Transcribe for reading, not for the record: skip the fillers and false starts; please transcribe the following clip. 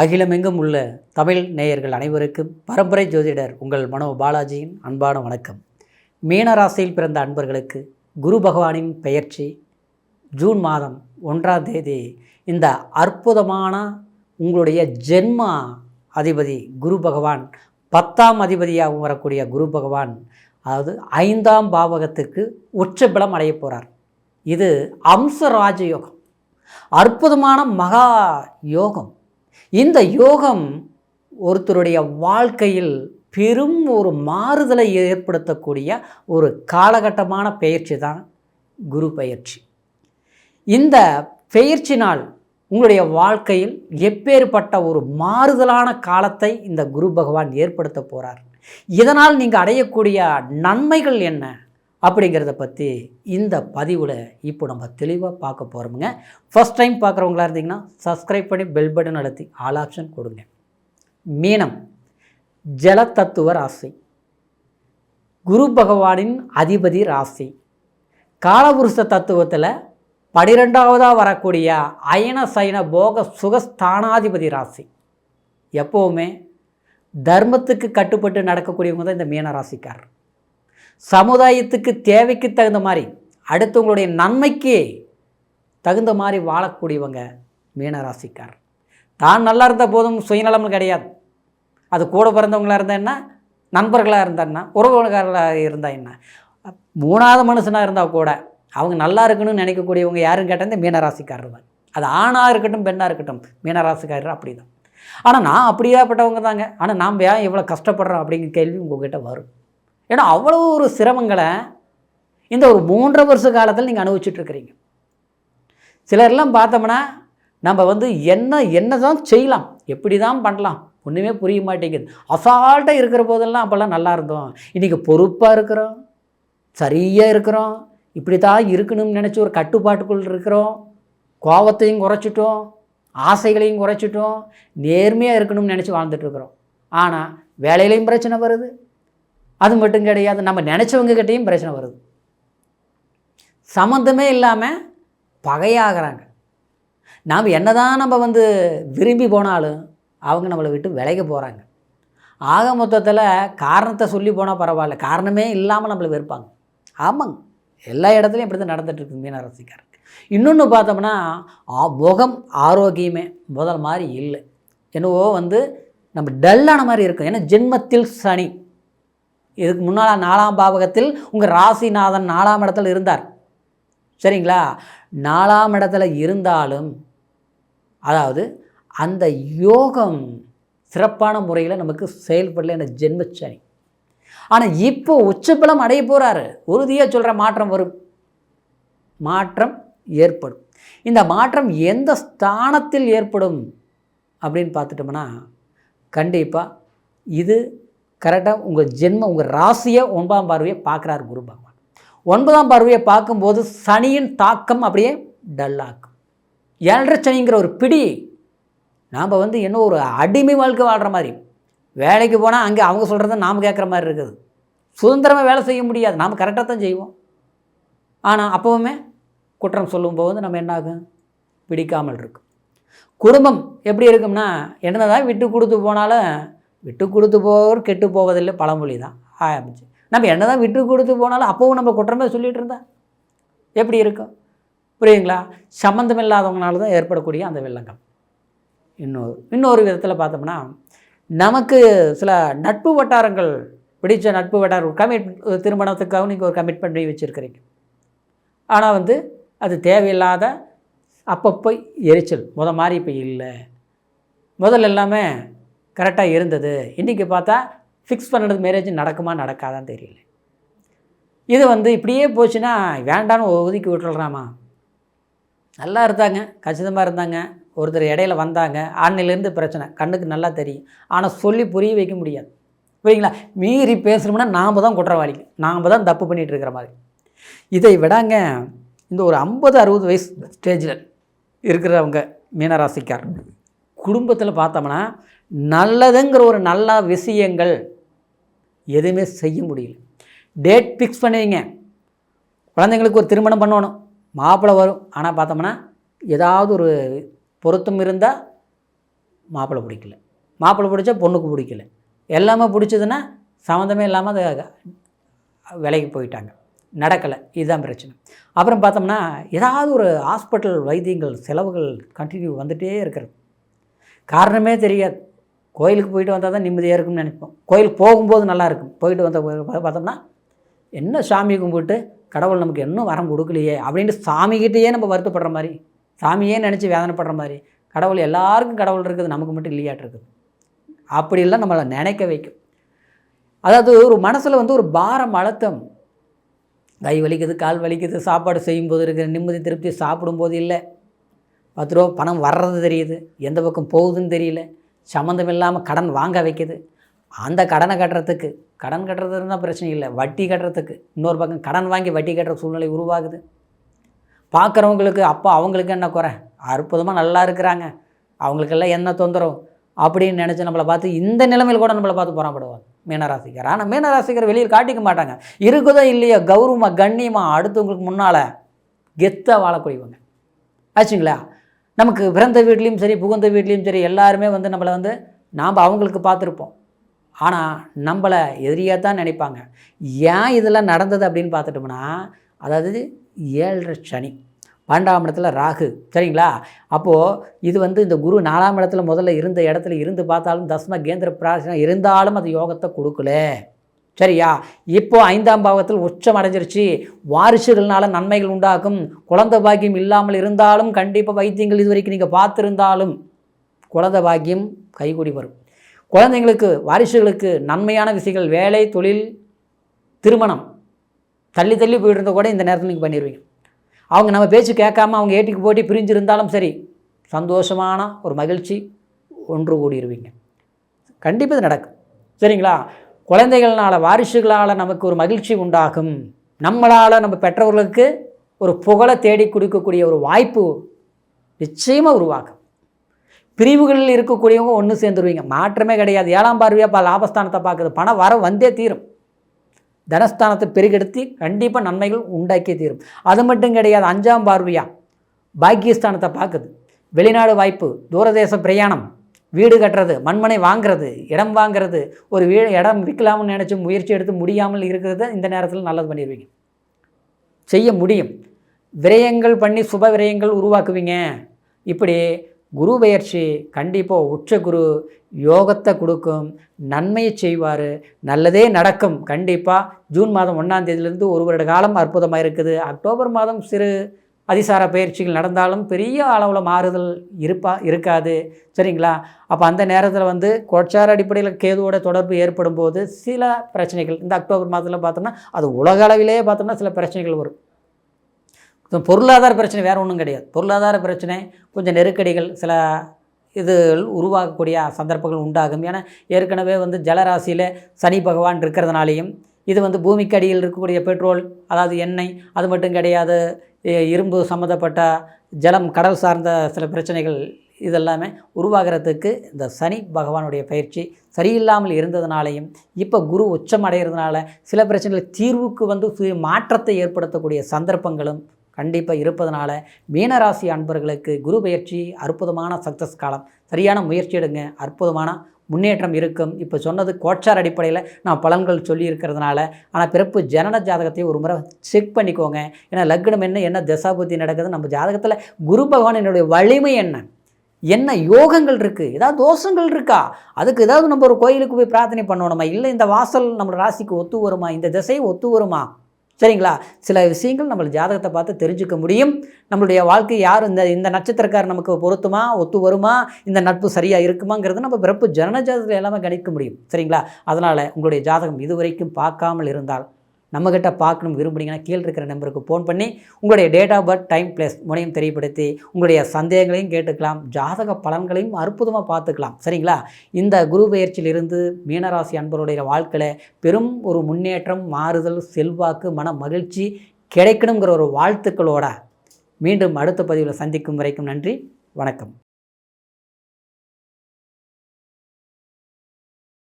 அகிலமெங்கும் உள்ள தமிழ் நேயர்கள் அனைவருக்கும் பரம்பரை ஜோதிடர் உங்கள் மனோ பாலாஜியின் அன்பான வணக்கம். மீனராசியில் பிறந்த அன்பர்களுக்கு குரு பகவானின் பெயர்ச்சி ஜூன் மாதம் 1ஆம் தேதி இந்த அற்புதமான உங்களுடைய ஜென்ம அதிபதி குரு பகவான் 10ஆம் அதிபதியாகவும் வரக்கூடிய குரு பகவான், அதாவது 5ஆம் பாவகத்துக்கு உச்சபலம் அடைய போகிறார். இது அம்ச ராஜயோகம், அற்புதமான மகா யோகம். இந்த யோகம் ஒருத்தருடைய வாழ்க்கையில் பெரும் ஒரு மாறுதலை ஏற்படுத்தக்கூடிய ஒரு காலகட்டமான பெயர்ச்சி தான் குரு பெயர்ச்சி. இந்த பெயர்ச்சினால் உங்களுடைய வாழ்க்கையில் எப்பேற்பட்ட ஒரு மாறுதலான காலத்தை இந்த குரு பகவான் ஏற்படுத்த போகிறார். இதனால் நீங்கள் அடையக்கூடிய நன்மைகள் என்ன அப்படிங்கிறத பற்றி இந்த பதிவில் இப்போ நம்ம தெளிவாக பார்க்க போகிறோமுங்க. ஃபஸ்ட் டைம் பார்க்குறவங்களா இருந்தீங்கன்னா சப்ஸ்கிரைப் பண்ணி பெல் பட்டன் அழுத்தி ஆல் ஆப்ஷன் கொடுங்க. மீனம் ஜலத்தத்துவ ராசி, குரு பகவானின் அதிபதி ராசி. காலபுருஷ தத்துவத்தில் 12ஆவதாக வரக்கூடிய அயன சயன போக சுகஸ்தானாதிபதி ராசி. எப்போவுமே தர்மத்துக்கு கட்டுப்பட்டு நடக்கக்கூடியவங்க தான் இந்த மீன ராசிக்காரர். சமுதாயத்துக்கு தேவைக்கு தகுந்த மாதிரி, அடுத்தவங்களுடைய நன்மைக்கு தகுந்த மாதிரி வாழக்கூடியவங்க மீனராசிக்காரர். தான் நல்லா இருந்த போதும் சுயநலம்னு கிடையாது. அது கூட பிறந்தவங்களாக இருந்தால் என்ன, நண்பர்களாக இருந்தான்னா, உறவுகளாக இருந்தால் என்ன, 3ஆவது மனுஷனாக இருந்தால் கூட அவங்க நல்லா இருக்கணும்னு நினைக்கக்கூடியவங்க யாருன்னு கேட்டால் இந்த மீனராசிக்காரர் தான். அது ஆணாக இருக்கட்டும் பெண்ணாக இருக்கட்டும், மீனராசிக்காரர் அப்படி தான். ஆனால் நான் அப்படியாப்பட்டவங்க தாங்க, ஆனால் நாம் ஏன் இவ்வளோ கஷ்டப்படுறோம் அப்படிங்கிற கேள்வி உங்கள்கிட்ட வரும். ஏன்னா அவ்வளோ ஒரு சிரமங்களை இந்த ஒரு 3.5 வருஷ காலத்தில் நீங்கள் அனுபவிச்சுட்ருக்கிறீங்க. சிலர்லாம் பார்த்தோம்னா நம்ம என்ன தான் செய்யலாம், எப்படி தான் பண்ணலாம், ஒன்றுமே புரிய மாட்டேங்குது. அசால்ட்டாக இருக்கிற போதெல்லாம் அப்போல்லாம் நல்லா இருந்தோம். இன்றைக்கி பொறுப்பாக இருக்கிறோம், சரியாக இருக்கிறோம், இப்படி தான் இருக்கணும்னு நினச்சி ஒரு கட்டுப்பாட்டுக்குள் இருக்கிறோம். கோபத்தையும் குறைச்சிட்டோம், ஆசைகளையும் குறைச்சிட்டோம், நேர்மையாக இருக்கணும்னு நினச்சி வாழ்ந்துட்டுருக்குறோம். ஆனால் வேலையிலையும் பிரச்சனை வருது. அது மட்டும் கிடையாது, நம்ம நினச்சவங்ககிட்டையும் பிரச்சனை வருது. சம்மந்தமே இல்லாமல் பகையாகிறாங்க. நாம் என்ன தான் நம்ம விரும்பி போனாலும் அவங்க நம்மளை விட்டு விலகி போகிறாங்க. ஆக மொத்தத்தில் காரணத்தை சொல்லி போனால் பரவாயில்ல, காரணமே இல்லாமல் நம்மளை வெறுப்பாங்க. ஆமாங்க, எல்லா இடத்துலையும் இப்படி தான் நடந்துகிட்ருக்கு மீனராசிக்காரருக்கு. இன்னொன்று பார்த்தோம்னா முகம் ஆரோக்கியமே முதல் மாதிரி இல்லை. என்னவோ நம்ம டல்லான மாதிரி இருக்கும். ஏன்னா ஜென்மத்தில் சனி. இதுக்கு முன்னால் 4ஆம் பாவகத்தில் உங்கள் ராசிநாதன் 4ஆம் இடத்துல இருந்தார். சரிங்களா? 4ஆம் இடத்துல இருந்தாலும் அதாவது அந்த யோகம் சிறப்பான முறையில் நமக்கு செயல்படல, என்ற ஜென்மச்சனி. ஆனால் இப்போ உச்சபலம் அடைய போகிறாரு. உறுதியாக சொல்கிற மாற்றம் வரும், மாற்றம் ஏற்படும். இந்த மாற்றம் எந்த ஸ்தானத்தில் ஏற்படும் அப்படின்னு பார்த்துட்டோம்னா, கண்டிப்பாக இது கரெக்டாக உங்கள் ராசியை 9ஆம் பார்வையை பார்க்குறாரு குரு பகவான். 9ஆம் பார்வையை பார்க்கும்போது சனியின் தாக்கம் அப்படியே டல்லாக்கும். 7.5 சனிங்கிற ஒரு பிடி. நாம் என்ன ஒரு அடிமை வாழ்க்கை வாழ்கிற மாதிரி, வேலைக்கு போனால் அங்கே அவங்க சொல்கிறத நாம் கேட்குற மாதிரி இருக்குது. சுதந்திரமாக வேலை செய்ய முடியாது. நாம் கரெக்டாக தான் செய்வோம். ஆனால் அப்போவுமே குற்றம் சொல்லும்போது நம்ம என்னாகும், பிடிக்காமல் இருக்கும். குடும்பம் எப்படி இருக்கும்னா, என்னதான் விட்டு கொடுத்து போனாலும் விட்டு கொடுத்து போவர் கெட்டு போவதில்லை பழமொழி தான் ஆரம்பிச்சு. நம்ம என்ன தான் விட்டு கொடுத்து போனாலும் அப்போவும் நம்ம குற்றமே சொல்லிகிட்டு இருந்தால் எப்படி இருக்கும், புரியுங்களா? சம்மந்தம் இல்லாதவங்களால தான் ஏற்படக்கூடிய அந்த வில்லங்கம். இன்னொரு விதத்தில் பார்த்தோம்னா, நமக்கு சில நட்பு வட்டாரங்கள் பிடித்த நட்பு வட்டாரம் திருமணத்துக்காக நீங்கள் ஒரு கமிட்மெண்ட் பண்ணி வச்சுருக்கிறீங்க. ஆனால் அது தேவையில்லாத அப்பப்போ எரிச்சல் மாதிரி இப்போ இல்லை. முதல்ல எல்லாமே கரெக்டாக இருந்தது. இன்றைக்கி பார்த்தா ஃபிக்ஸ் பண்ணுறது மேரேஜ் நடக்குமா நடக்காதான்னு தெரியல. இது இப்படியே போச்சுன்னா வேண்டான்னு ஒதுக்கி விட்டுறாமா. நல்லா இருந்தாங்க, கச்சிதமாக இருந்தாங்க, ஒருத்தர் இடையில வந்தாங்க, ஆண்ணிலேருந்து பிரச்சனை கண்ணுக்கு நல்லா தெரியும். ஆனால் சொல்லி புரிய வைக்க முடியாது, புரியுங்களா? மீறி பேசுகிறோம்னா நாம் தான் குற்றவாளிகள், நாம் தான் தப்பு பண்ணிகிட்டு இருக்கிற மாதிரி. இதை விடாங்க, இந்த ஒரு 50-60 வயசு ஸ்டேஜில் இருக்கிறவங்க மீனராசிக்கார் குடும்பத்தில் பார்த்தோம்னா நல்லதுங்கிற ஒரு நல்ல விஷயங்கள் எதுவுமே செய்ய முடியல. டேட் ஃபிக்ஸ் பண்ணுவீங்க, குழந்தைங்களுக்கு ஒரு திருமணம் பண்ணணும், மாப்பிள்ளை வரும். ஆனால் பார்த்தோம்னா ஏதாவது ஒரு பொருத்தம் இருந்தால் மாப்பிள்ளை பிடிக்கல, மாப்பிள்ளை பிடிச்சா பொண்ணுக்கு பிடிக்கல, எல்லாமே பிடிச்சதுன்னா சம்மந்தமே இல்லாமல் அது விலைக்கு போயிட்டாங்க, நடக்கலை. இதுதான் பிரச்சனை. அப்புறம் பார்த்தோம்னா ஏதாவது ஒரு ஹாஸ்பிட்டல் வைத்தியங்கள் செலவுகள் கண்டினியூ வந்துகிட்டே இருக்கிறது. காரணமே தெரியாது. கோயிலுக்கு போயிட்டு வந்தால் தான் நிம்மதியாக இருக்கும்னு நினைப்போம். கோயிலுக்கு போகும்போது நல்லாயிருக்கும், போயிட்டு வந்த பார்த்தோம்னா என்ன சாமி கும்பிட்டு கடவுள் நமக்கு இன்னும் வரம் கொடுக்கலையே அப்படின்ட்டு சாமிக்கிட்டேயே நம்ம வருத்தப்படுற மாதிரி, சாமியே நினச்சி வேதனைப்படுற மாதிரி, கடவுள் எல்லாருக்கும் கடவுள் இருக்குது, நமக்கு மட்டும் இல்லையாட்டு இருக்குது, அப்படிலாம் நம்மளை நினைக்க வைக்கும். அதாவது ஒரு மனசில் வந்து ஒரு பாரம் அழுத்தம், கை வலிக்குது, கால் வலிக்குது, சாப்பாடு செய்யும்போது இருக்கிற நிம்மதி திருப்தி சாப்பிடும்போது இல்லை. 10 ரூபா பணம் வர்றது தெரியுது, எந்த பக்கம் போகுதுன்னு தெரியல, சம்மந்தம் இல்லாமல் கடன் வாங்க வைக்குது. அந்த கடனை கட்டுறதுக்கு, கடன் கட்டுறதுன்னா பிரச்சனை இல்லை, வட்டி கட்டுறதுக்கு இன்னொரு பக்கம் கடன் வாங்கி வட்டி கட்டுற சூழ்நிலை உருவாகுது. பார்க்குறவங்களுக்கு அப்போ அவங்களுக்கு என்ன குறை, அற்புதமாக நல்லா இருக்கிறாங்க, அவங்களுக்கெல்லாம் என்ன தொந்தரவு அப்படின்னு நினச்சி நம்மளை பார்த்து இந்த நிலைமையில் கூட நம்மளை பார்த்து புறப்படுவாங்க மீனராசிக்கார். ஆனால் மீனராசிக்கார் வெளியில் காட்டிக்க மாட்டாங்க, இருக்குதோ இல்லையோ கௌரவமாக கண்ணியமாக அடுத்தவங்களுக்கு முன்னால் கெத்தாக வாழக்கூடியவங்க ஆச்சுங்களா. நமக்கு பிறந்த வீட்லேயும் சரி புகுந்த வீட்லேயும் சரி எல்லாருமே வந்து நம்மளை வந்து நாம் அவங்களுக்கு பார்த்துருப்போம், ஆனால் நம்மளை எதிரியாக தான் நினைப்பாங்க. ஏன் இதெல்லாம் நடந்தது அப்படின்னு பார்த்துட்டோம்னா, அதாவது 7.5 சனி, 12ஆம் இடத்துல ராகு, சரிங்களா. அப்போது இது வந்து இந்த குரு 4ஆம் இடத்துல முதல்ல இருந்த இடத்துல இருந்து பார்த்தாலும் தசம கேந்திர பிராசனை இருந்தாலும் அது யோகத்தை கொடுக்கல, சரியா. இப்போது 5ஆம் பாவத்தில் உச்சம் அடைஞ்சிருச்சு, வாரிசுகள்னால நன்மைகள் உண்டாகும். குழந்தை பாக்கியம் இல்லாமல் இருந்தாலும் கண்டிப்பாக வைத்தியங்கள் இது வரைக்கும் நீங்கள் பார்த்துருந்தாலும் குழந்தை பாக்கியம் கைகூடி வரும். குழந்தைங்களுக்கு வாரிசுகளுக்கு நன்மையான விஷயங்கள், வேலை, தொழில், திருமணம் தள்ளி தள்ளி போயிட்டு இருந்தால் கூட இந்த நேரத்தில் நீங்கள் பண்ணிடுவீங்க. அவங்க நம்ம பேச்சு கேட்காம அவங்க ஏட்டிக்கு போட்டி பிரிஞ்சிருந்தாலும் சரி சந்தோஷமான ஒரு மகிழ்ச்சி ஒன்று கூடிடுவீங்க. கண்டிப்பாக இது நடக்கும், சரிங்களா. குழந்தைகள்னால வாரிசுகளால் நமக்கு ஒரு மகிழ்ச்சி உண்டாகும். நம்மளால் நம்ம பெற்றவர்களுக்கு ஒரு புகழை தேடி கொடுக்கக்கூடிய ஒரு வாய்ப்பு நிச்சயமாக உருவாகும். பிரிவுகளில் இருக்கக்கூடியவங்க ஒன்று சேர்ந்துருவீங்க, மாற்றமே கிடையாது. 7ஆம் பார்வையாக லாபஸ்தானத்தை பார்க்குது, பணம் வர வந்தே தீரும். தனஸ்தானத்தை பெருகெடுத்து கண்டிப்பாக நன்மைகள் உண்டாக்கி தீரும். அது மட்டும் கிடையாது, 5ஆம் பார்வையாக பாக்கியஸ்தானத்தை பார்க்குது, வெளிநாடு வாய்ப்பு, தூரதேச பிரயாணம், வீடு கட்டுறது, மண்மனை வாங்கிறது, இடம் வாங்கிறது, ஒரு இடம் விற்கலாம்னு நினச்சி முயற்சி எடுத்து முடியாமல் இருக்கிறத இந்த நேரத்தில் நல்லது பண்ணிடுவீங்க, செய்ய முடியும். விரயங்கள் பண்ணி சுப விரயங்கள் உருவாக்குவீங்க. இப்படி குரு பெயர்ச்சி கண்டிப்பாக உச்ச குரு யோகத்தை கொடுக்கும், நன்மையை செய்வார், நல்லதே நடக்கும். கண்டிப்பாக ஜூன் மாதம் 1ஆம் தேதியிலிருந்து ஒரு வருட காலம் அற்புதமாக இருக்குது. அக்டோபர் மாதம் சிறு அதிசார பயிற்சிகள் நடந்தாலும் பெரிய அளவில் மாறுதல் இருக்காது, சரிங்களா. அப்போ அந்த நேரத்தில் வந்து கோட்சார அடிப்படையில் கேதுவோட தொடர்பு ஏற்படும் போது சில பிரச்சனைகள் இந்த அக்டோபர் மாதத்தில் பார்த்தோம்னா அது உலக அளவிலே பார்த்தோம்னா சில பிரச்சனைகள் வரும். பொருளாதார பிரச்சனை வேறு ஒன்றும் கிடையாது, பொருளாதார பிரச்சனை, கொஞ்சம் நெருக்கடிகள், சில இது உருவாகக்கூடிய சந்தர்ப்பங்கள் உண்டாகும். ஏன்னா ஏற்கனவே வந்து ஜலராசியில் சனி பகவான் இருக்கிறதுனாலையும், இது வந்து பூமிக்கு அடியில் இருக்கக்கூடிய பெட்ரோல், அதாவது எண்ணெய், அது மட்டும் கிடையாது, இரும்பு சம்மந்தப்பட்ட ஜலம், கடல் சார்ந்த சில பிரச்சனைகள் இதெல்லாமே உருவாகிறதுக்கு இந்த சனி பகவானுடைய பயிற்சி சரியில்லாமல் இருந்ததுனாலையும், இப்போ குரு உச்சம் அடைகிறதுனால சில பிரச்சனைகள் தீர்வுக்கு வந்து மாற்றத்தை ஏற்படுத்தக்கூடிய சந்தர்ப்பங்களும் கண்டிப்பாக இருப்பதனால மீனராசி அன்பர்களுக்கு குரு பயிற்சி அற்புதமான சக்ஸஸ் காலம். சரியான முயற்சி எடுங்க, அற்புதமான முன்னேற்றம் இருக்கும். இப்போ சொன்னது கோட்சார் அடிப்படையில் நான் பலன்கள் சொல்லியிருக்கிறதுனால, ஆனால் பிறப்பு ஜனன ஜாதகத்தை ஒரு முறை செக் பண்ணிக்கோங்க. ஏன்னா லக்னம் என்ன தசாபுத்தி நடக்குது, நம்ம ஜாதகத்தில் குரு பகவான் என்னுடைய வலிமை என்ன யோகங்கள் இருக்குது, ஏதாவது தோஷங்கள் இருக்கா, அதுக்கு ஏதாவது நம்ம ஒரு கோயிலுக்கு போய் பிரார்த்தனை பண்ணணுமா, இல்லை இந்த வாசல் நம்ம ராசிக்கு ஒத்து வருமா, இந்த திசை ஒத்து வருமா, சரிங்களா. சில விஷயங்கள் நம்ம ஜாதகத்தை பார்த்து தெரிஞ்சுக்க முடியும். நம்மளுடைய வாழ்க்கை யார், இந்த நட்சத்திரக்காரர் நமக்கு பொருத்துமா, ஒத்து வருமா, இந்த நட்பு சரியாக இருக்குமாங்கிறது நம்ம பிறப்பு ஜனன ஜாதகத்தில் எல்லாமே கணிக்க முடியும், சரிங்களா. அதனால் உங்களுடைய ஜாதகம் இதுவரைக்கும் பார்க்காமல் இருந்தால் நம்மக்கிட்ட பார்க்கணும் விரும்புனீங்கன்னா கீழே இருக்கிற நம்பருக்கு ஃபோன் பண்ணி உங்களுடைய date of birth, time, place மூணையும் தெரியப்படுத்தி உங்களுடைய சந்தேகங்களையும் கேட்டுக்கலாம், ஜாதக பலன்களையும் அற்புதமாக பார்த்துக்கலாம், சரிங்களா. இந்த குரு பெயர்ச்சியிலிருந்து மீனராசி அன்பர்களுடைய வாழ்க்கையில் பெரும் ஒரு முன்னேற்றம், மாறுதல், செல்வாக்கு, மன மகிழ்ச்சி கிடைக்கணுங்கிற ஒரு வாழ்த்துக்களோட மீண்டும் அடுத்த பதிவில் சந்திக்கும் வரைக்கும் நன்றி, வணக்கம்.